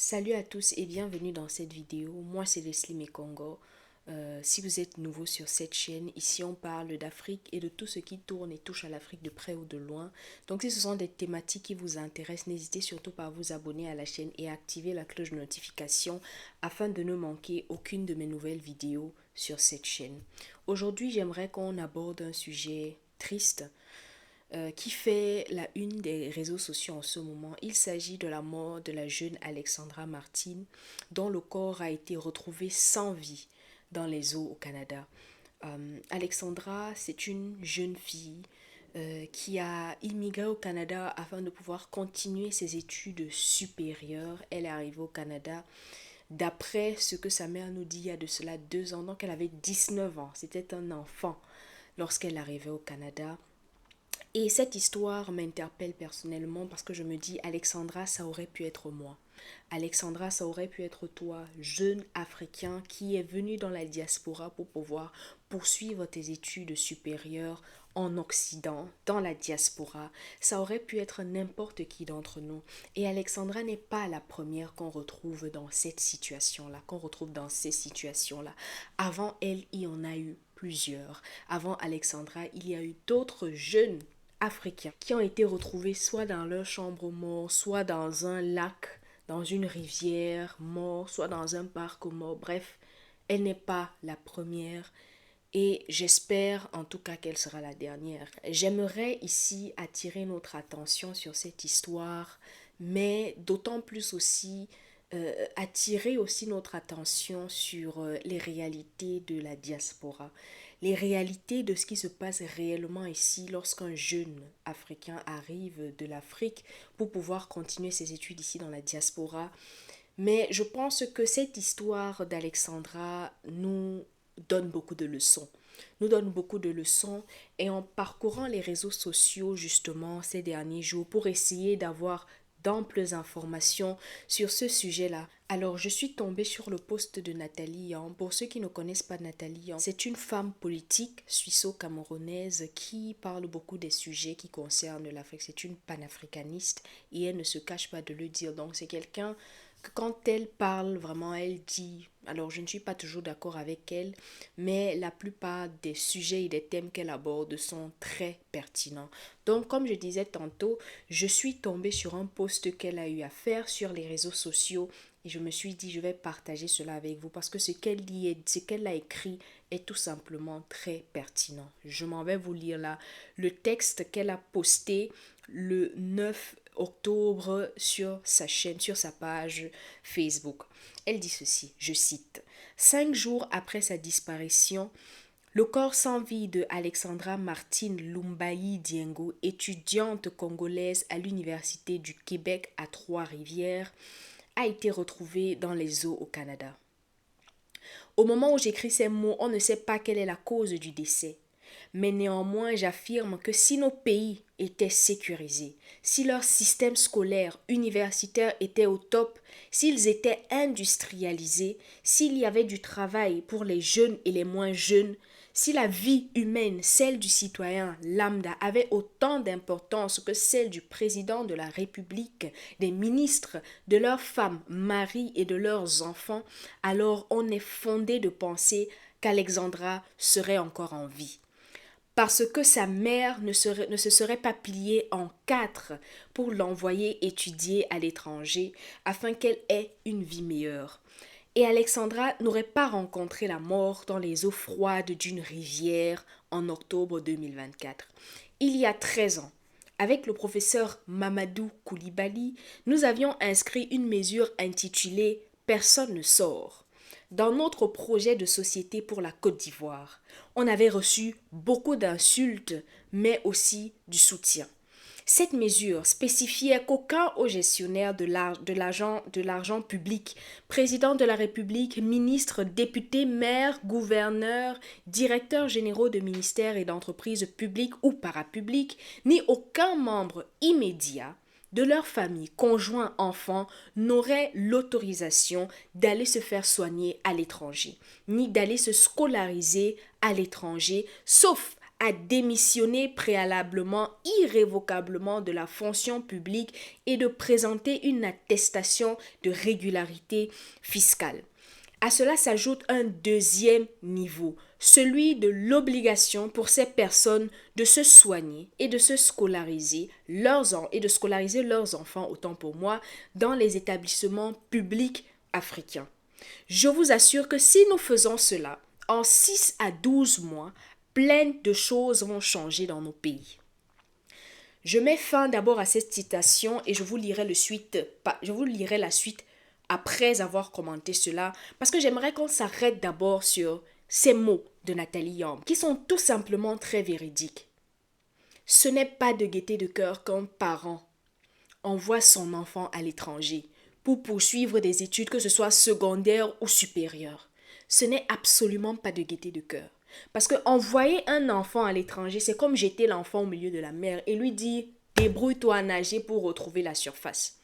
Salut à tous et bienvenue dans cette vidéo. Moi c'est Leslie Mekongo. Si vous êtes nouveau sur cette chaîne, ici on parle d'Afrique et de tout ce qui tourne et touche à l'Afrique de près ou de loin. Donc si ce sont des thématiques qui vous intéressent, n'hésitez surtout pas à vous abonner à la chaîne et à activer la cloche de notification afin de ne manquer aucune de mes nouvelles vidéos sur cette chaîne. Aujourd'hui j'aimerais qu'on aborde un sujet triste qui fait la une des réseaux sociaux en ce moment. Il s'agit de la mort de la jeune Alexandra Martin, dont le corps a été retrouvé sans vie dans les eaux au Canada. Alexandra, c'est une jeune fille qui a immigré au Canada afin de pouvoir continuer ses études supérieures. Elle est arrivée au Canada d'après ce que sa mère nous dit il y a de cela 2 ans. Donc elle avait 19 ans, c'était un enfant lorsqu'elle arrivait au Canada. Et cette histoire m'interpelle personnellement parce que je me dis, Alexandra, ça aurait pu être moi. Alexandra, ça aurait pu être toi, jeune Africain qui est venu dans la diaspora pour pouvoir poursuivre tes études supérieures en Occident, dans la diaspora. Ça aurait pu être n'importe qui d'entre nous. Et Alexandra n'est pas la première qu'on retrouve dans cette situation-là, qu'on retrouve dans ces situations-là. Avant elle, il y en a eu plusieurs. Avant Alexandra, il y a eu d'autres jeunes Africains qui ont été retrouvés soit dans leur chambre mort, soit dans un lac, dans une rivière mort, soit dans un parc mort. Bref, elle n'est pas la première et j'espère en tout cas qu'elle sera la dernière. J'aimerais ici attirer notre attention sur cette histoire, mais d'autant plus aussi attirer aussi notre attention sur les réalités de la diaspora, les réalités de ce qui se passe réellement ici lorsqu'un jeune Africain arrive de l'Afrique pour pouvoir continuer ses études ici dans la diaspora. Mais je pense que cette histoire d'Alexandra nous donne beaucoup de leçons. Nous donne beaucoup de leçons et en parcourant les réseaux sociaux justement ces derniers jours pour essayer d'avoir d'amples informations sur ce sujet-là. Alors, je suis tombée sur le post de Nathalie Yan. Pour ceux qui ne connaissent pas Nathalie Yan, c'est une femme politique suisseau-camerounaise qui parle beaucoup des sujets qui concernent l'Afrique. C'est une panafricaniste et elle ne se cache pas de le dire. Donc, c'est quelqu'un que quand elle parle, vraiment, elle dit, alors je ne suis pas toujours d'accord avec elle, mais la plupart des sujets et des thèmes qu'elle aborde sont très pertinents. Donc, comme je disais tantôt, je suis tombée sur un post qu'elle a eu à faire sur les réseaux sociaux et je me suis dit, je vais partager cela avec vous parce que ce qu'elle a écrit est tout simplement très pertinent. Je m'en vais vous lire là le texte qu'elle a posté le 9 octobre sur sa chaîne, sur sa page Facebook. Elle dit ceci, je cite, 5 jours après sa disparition, le corps sans vie de Alexandra Martine Lumbayi Diengo, étudiante congolaise à l'Université du Québec à Trois-Rivières, a été retrouvé dans les eaux au Canada. Au moment où j'écris ces mots, on ne sait pas quelle est la cause du décès. Mais néanmoins, j'affirme que si nos pays étaient sécurisés, si leur système scolaire, universitaire était au top, s'ils étaient industrialisés, s'il y avait du travail pour les jeunes et les moins jeunes, si la vie humaine, celle du citoyen lambda, avait autant d'importance que celle du président de la République, des ministres, de leurs femmes, maris et de leurs enfants, alors on est fondé de penser qu'Alexandra serait encore en vie parce que sa mère ne se serait pas pliée en 4 pour l'envoyer étudier à l'étranger afin qu'elle ait une vie meilleure. Et Alexandra n'aurait pas rencontré la mort dans les eaux froides d'une rivière en octobre 2024. Il y a 13 ans, avec le professeur Mamadou Koulibaly, nous avions inscrit une mesure intitulée Personne ne sort dans notre projet de société pour la Côte d'Ivoire. On avait reçu beaucoup d'insultes, mais aussi du soutien. Cette mesure spécifiait qu'aucun haut gestionnaire de l'argent public, président de la République, ministre, député, maire, gouverneur, directeurs généraux de ministères et d'entreprises publiques ou parapubliques, ni aucun membre immédiat de leur famille, conjoint, enfant, n'aurait l'autorisation d'aller se faire soigner à l'étranger, ni d'aller se scolariser à l'étranger, sauf à démissionner préalablement, irrévocablement de la fonction publique et de présenter une attestation de régularité fiscale. À cela s'ajoute un deuxième niveau, celui de l'obligation pour ces personnes de se soigner et de se scolariser et de scolariser leurs enfants, autant pour moi, dans les établissements publics africains. Je vous assure que si nous faisons cela, en 6 à 12 mois, plein de choses vont changer dans nos pays. Je mets fin d'abord à cette citation et je vous lirai la suite après avoir commenté cela, parce que j'aimerais qu'on s'arrête d'abord sur ces mots de Nathalie Yamb, qui sont tout simplement très véridiques. Ce n'est pas de gaieté de cœur qu'un parent envoie son enfant à l'étranger pour poursuivre des études, que ce soit secondaires ou supérieures. Ce n'est absolument pas de gaieté de cœur. Parce que envoyer un enfant à l'étranger, c'est comme jeter l'enfant au milieu de la mer et lui dire « débrouille-toi à nager pour retrouver la surface ».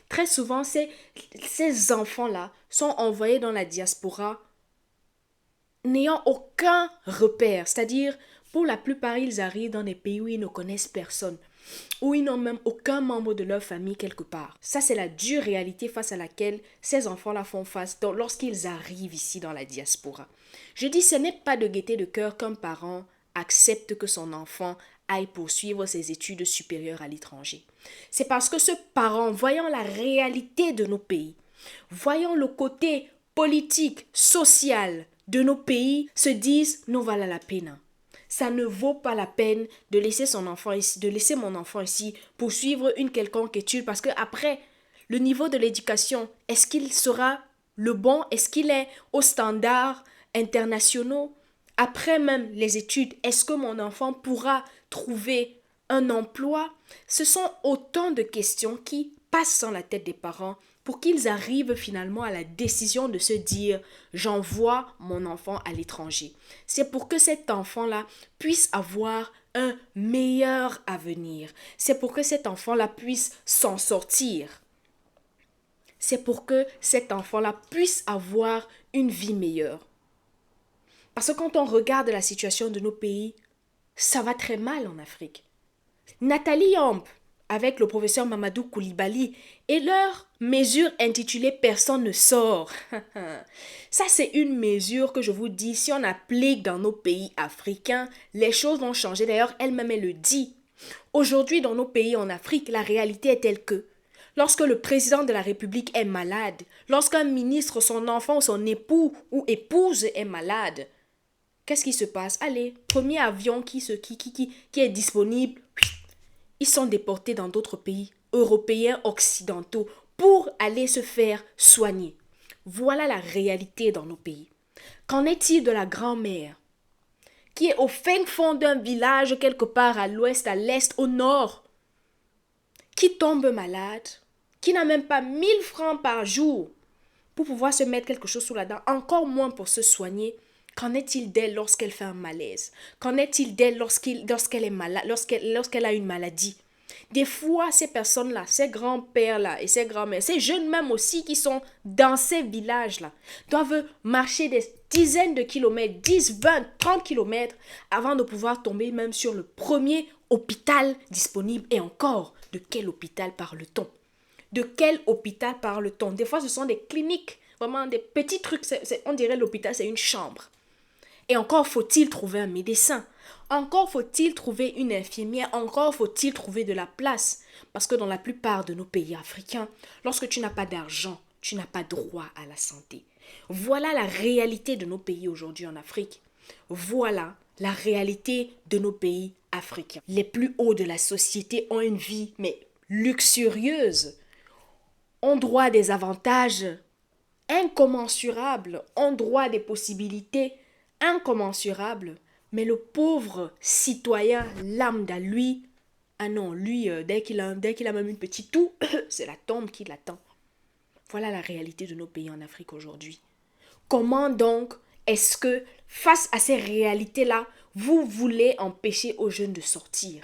Très souvent, ces enfants-là sont envoyés dans la diaspora n'ayant aucun repère. C'est-à-dire, pour la plupart, ils arrivent dans des pays où ils ne connaissent personne, où ils n'ont même aucun membre de leur famille quelque part. Ça, c'est la dure réalité face à laquelle ces enfants-là font face lorsqu'ils arrivent ici dans la diaspora. Je dis, ce n'est pas de gaieté de cœur qu'un parent accepte que son enfant aille poursuivre ses études supérieures à l'étranger. C'est parce que ce parent, voyant la réalité de nos pays, voyant le côté politique, social de nos pays, se disent « non voilà la peine ». Ça ne vaut pas la peine de laisser mon enfant ici poursuivre une quelconque étude, parce que après, le niveau de l'éducation, est-ce qu'il sera le bon? Est-ce qu'il est aux standards internationaux? Après même les études, est-ce que mon enfant pourra trouver un emploi? Ce sont autant de questions qui passent dans la tête des parents pour qu'ils arrivent finalement à la décision de se dire « j'envoie mon enfant à l'étranger ». C'est pour que cet enfant-là puisse avoir un meilleur avenir. C'est pour que cet enfant-là puisse s'en sortir. C'est pour que cet enfant-là puisse avoir une vie meilleure. Parce que quand on regarde la situation de nos pays, ça va très mal en Afrique. Nathalie Yamb, avec le professeur Mamadou Koulibaly, et leur mesure intitulée « Personne ne sort ». Ça, c'est une mesure que je vous dis, si on applique dans nos pays africains, les choses vont changer. D'ailleurs, elle-même, elle le dit. Aujourd'hui, dans nos pays en Afrique, la réalité est telle que lorsque le président de la République est malade, lorsqu'un ministre, son enfant, son époux ou épouse est malade, qu'est-ce qui se passe? Allez, premier avion qui est disponible, ils sont déportés dans d'autres pays européens occidentaux pour aller se faire soigner. Voilà la réalité dans nos pays. Qu'en est-il de la grand-mère qui est au fin fond d'un village quelque part à l'ouest, à l'est, au nord, qui tombe malade, qui n'a même pas 1000 francs par jour pour pouvoir se mettre quelque chose sous la dent, encore moins pour se soigner? Qu'en est-il d'elle lorsqu'elle fait un malaise? Qu'en est-il d'elle lorsqu'elle est malade, lorsqu'elle a une maladie? Des fois, ces personnes-là, ces grands-pères-là et ces grands-mères, ces jeunes même aussi qui sont dans ces villages-là, doivent marcher des dizaines de kilomètres, 10, 20, 30 kilomètres avant de pouvoir tomber même sur le premier hôpital disponible. Et encore, de quel hôpital parle-t-on? De quel hôpital parle-t-on? Des fois, ce sont des cliniques, vraiment des petits trucs. On dirait l'hôpital, c'est une chambre. Et encore faut-il trouver un médecin. Encore faut-il trouver une infirmière. Encore faut-il trouver de la place. Parce que dans la plupart de nos pays africains, lorsque tu n'as pas d'argent, tu n'as pas droit à la santé. Voilà la réalité de nos pays aujourd'hui en Afrique. Voilà la réalité de nos pays africains. Les plus hauts de la société ont une vie, mais luxurieuse. Ont droit à des avantages incommensurables. Ont droit à des possibilités incommensurable, mais le pauvre citoyen lambda, lui, ah non, lui, dès qu'il a même une petite toux, c'est la tombe qui l'attend. Voilà la réalité de nos pays en Afrique aujourd'hui. Comment donc est-ce que, face à ces réalités-là, vous voulez empêcher aux jeunes de sortir?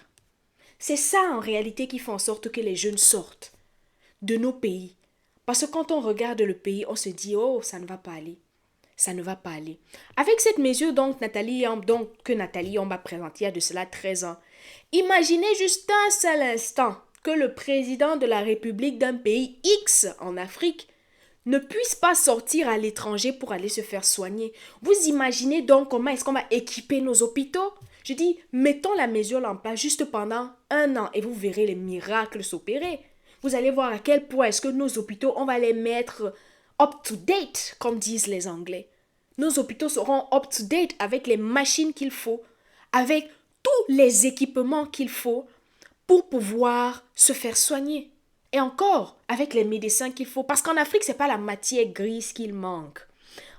C'est ça en réalité qui fait en sorte que les jeunes sortent de nos pays. Parce que quand on regarde le pays, on se dit « oh, ça ne va pas aller ». ça ne va pas aller. Avec cette mesure donc, que Nathalie Yamb a présentée il y a de cela 13 ans, imaginez juste un seul instant que le président de la République d'un pays X en Afrique ne puisse pas sortir à l'étranger pour aller se faire soigner. Vous imaginez donc comment est-ce qu'on va équiper nos hôpitaux? Je dis, mettons la mesure en place juste pendant 1 an et vous verrez les miracles s'opérer. Vous allez voir à quel point est-ce que nos hôpitaux, on va les mettre up to date, comme disent les Anglais. Nos hôpitaux seront up to date avec les machines qu'il faut, avec tous les équipements qu'il faut pour pouvoir se faire soigner. Et encore, avec les médecins qu'il faut. Parce qu'en Afrique, ce n'est pas la matière grise qu'il manque.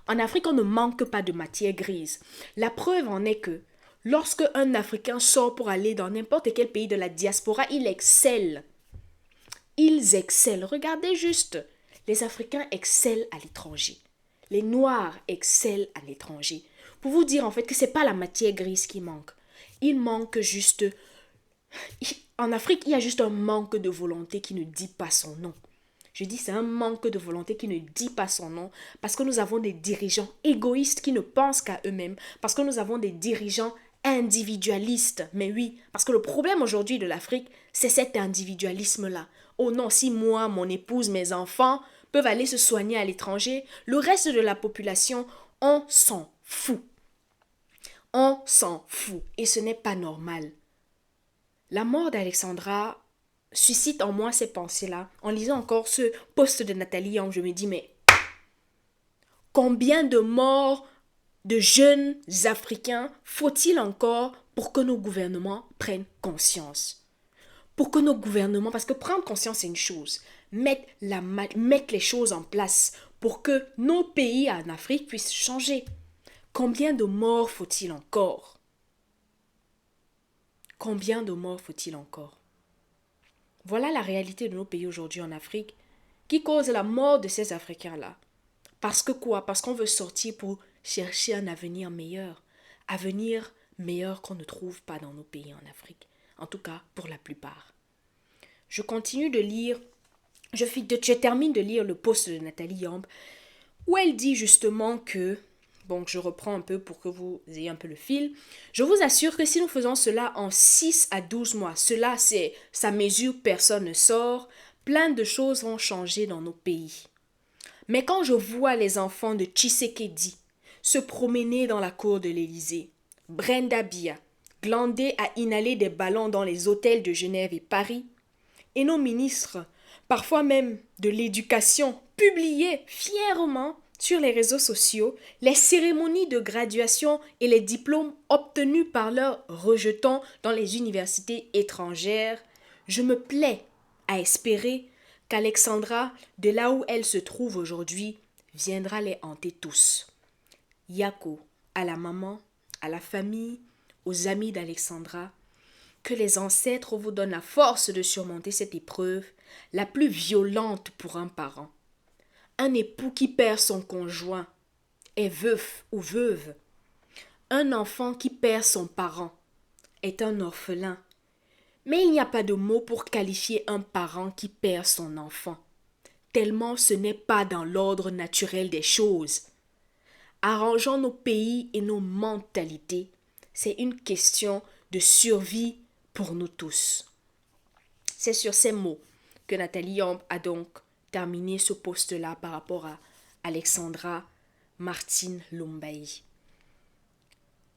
En Afrique, on ne manque pas de matière grise. La preuve en est que lorsque un Africain sort pour aller dans n'importe quel pays de la diaspora, il excelle. Ils excellent. Regardez juste. Les Africains excellent à l'étranger. Les Noirs excellent à l'étranger. Pour vous dire en fait que ce n'est pas la matière grise qui manque. Il manque juste... En Afrique, il y a juste un manque de volonté qui ne dit pas son nom. Je dis c'est un manque de volonté qui ne dit pas son nom parce que nous avons des dirigeants égoïstes qui ne pensent qu'à eux-mêmes, parce que nous avons des dirigeants individualistes. Mais oui, parce que le problème aujourd'hui de l'Afrique, c'est cet individualisme-là. Oh non, si moi, mon épouse, mes enfants peuvent aller se soigner à l'étranger, le reste de la population, on s'en fout. On s'en fout. Et ce n'est pas normal. La mort d'Alexandra suscite en moi ces pensées-là. En lisant encore ce post de Nathalie Yamb, je me dis, mais combien de morts de jeunes Africains faut-il encore pour que nos gouvernements prennent conscience? Pour que nos gouvernements, parce que prendre conscience c'est une chose, mettre les choses en place pour que nos pays en Afrique puissent changer. Combien de morts faut-il encore? Combien de morts faut-il encore? Voilà la réalité de nos pays aujourd'hui en Afrique qui cause la mort de ces Africains-là. Parce que quoi? Parce qu'on veut sortir pour chercher un avenir meilleur. Avenir meilleur qu'on ne trouve pas dans nos pays en Afrique. En tout cas, pour la plupart. Je continue de lire, je termine de lire le post de Nathalie Yamb où elle dit justement que, bon, je reprends un peu pour que vous ayez un peu le fil. Je vous assure que si nous faisons cela en 6 à 12 mois, cela c'est sa mesure, personne ne sort, plein de choses vont changer dans nos pays. Mais quand je vois les enfants de Tshisekedi se promener dans la cour de l'Élysée, Brenda Bia glander à inhaler des ballons dans les hôtels de Genève et Paris, et nos ministres, parfois même de l'éducation, publier fièrement sur les réseaux sociaux les cérémonies de graduation et les diplômes obtenus par leurs rejetons dans les universités étrangères, je me plais à espérer qu'Alexandra, de là où elle se trouve aujourd'hui, viendra les hanter tous. Yako, à la maman, à la famille, aux amis d'Alexandra, que les ancêtres vous donnent la force de surmonter cette épreuve, la plus violente pour un parent. Un époux qui perd son conjoint est veuf ou veuve. Un enfant qui perd son parent est un orphelin. Mais il n'y a pas de mot pour qualifier un parent qui perd son enfant, tellement ce n'est pas dans l'ordre naturel des choses. Arrangeons nos pays et nos mentalités. C'est une question de survie pour nous tous. C'est sur ces mots que Nathalie Yamb a donc terminé ce post-là par rapport à Alexandra Martine Lombaï.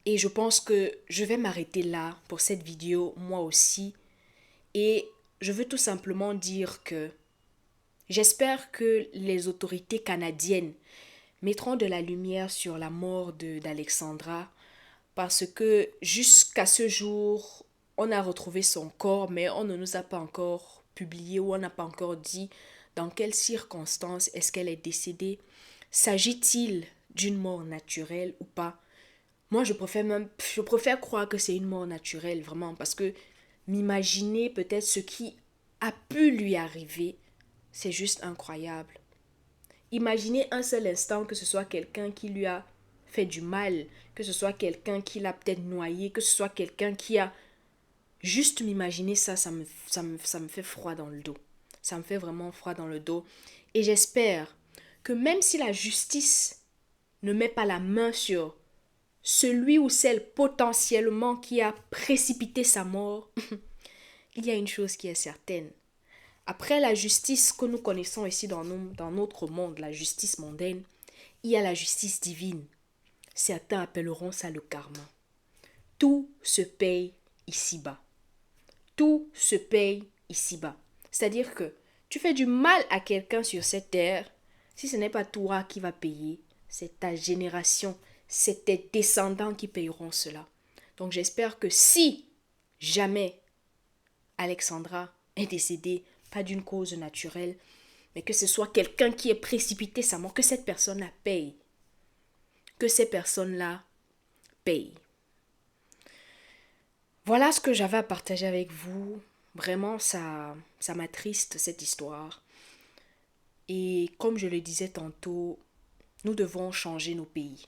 Et je pense que je vais m'arrêter là pour cette vidéo, moi aussi. Et je veux tout simplement dire que j'espère que les autorités canadiennes mettront de la lumière sur la mort d'Alexandra, parce que jusqu'à ce jour, on a retrouvé son corps, mais on ne nous a pas encore publié ou on n'a pas encore dit dans quelles circonstances est-ce qu'elle est décédée. S'agit-il d'une mort naturelle ou pas? Moi, je préfère croire que c'est une mort naturelle, vraiment, parce que m'imaginer peut-être ce qui a pu lui arriver, c'est juste incroyable. Imaginez un seul instant que ce soit quelqu'un qui lui a fait du mal, que ce soit quelqu'un qui l'a peut-être noyé, que ce soit quelqu'un qui a... Juste m'imaginer ça, ça me fait froid dans le dos. Ça me fait vraiment froid dans le dos. Et j'espère que même si la justice ne met pas la main sur celui ou celle potentiellement qui a précipité sa mort, il y a une chose qui est certaine. Après la justice que nous connaissons ici dans notre monde, la justice mondaine, il y a la justice divine. Certains appelleront ça le karma. Tout se paye ici-bas. Tout se paye ici-bas. C'est-à-dire que tu fais du mal à quelqu'un sur cette terre, si ce n'est pas toi qui vas payer, c'est ta génération, c'est tes descendants qui payeront cela. Donc j'espère que si jamais Alexandra est décédée, pas d'une cause naturelle, mais que ce soit quelqu'un qui ait précipité sa mort, que cette personne-là paye. Que ces personnes-là payent. Voilà ce que j'avais à partager avec vous. Vraiment, ça m'attriste cette histoire. Et comme je le disais tantôt, nous devons changer nos pays.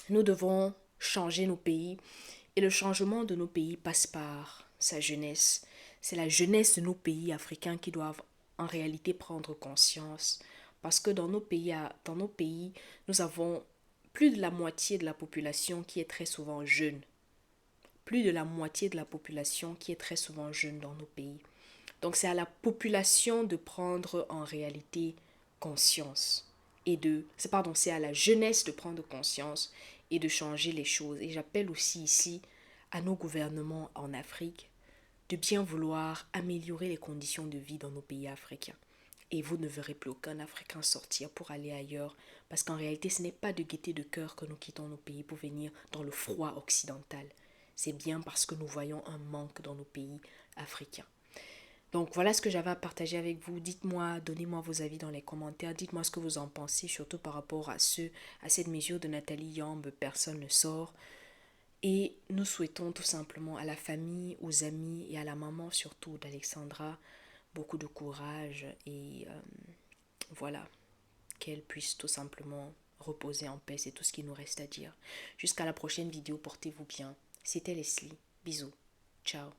Nous devons changer nos pays. Et le changement de nos pays passe par sa jeunesse. C'est la jeunesse de nos pays africains qui doivent en réalité prendre conscience. Parce que dans nos pays, nous avons plus de la moitié de la population qui est très souvent jeune. Plus de la moitié de la population qui est très souvent jeune dans nos pays. Donc c'est à la population de prendre en réalité conscience c'est à la jeunesse de prendre conscience et de changer les choses. Et j'appelle aussi ici à nos gouvernements en Afrique de bien vouloir améliorer les conditions de vie dans nos pays africains. Et vous ne verrez plus aucun Africain sortir pour aller ailleurs, parce qu'en réalité, ce n'est pas de gaieté de cœur que nous quittons nos pays pour venir dans le froid occidental. C'est bien parce que nous voyons un manque dans nos pays africains. Donc voilà ce que j'avais à partager avec vous. Dites-moi, donnez-moi vos avis dans les commentaires. Dites-moi ce que vous en pensez, surtout par rapport à cette mesure de Nathalie Yambe, personne ne sort. Et nous souhaitons tout simplement à la famille, aux amis et à la maman surtout d'Alexandra beaucoup de courage et voilà, qu'elle puisse tout simplement reposer en paix. C'est tout ce qu'il nous reste à dire. Jusqu'à la prochaine vidéo, portez-vous bien. C'était Leslie. Bisous. Ciao.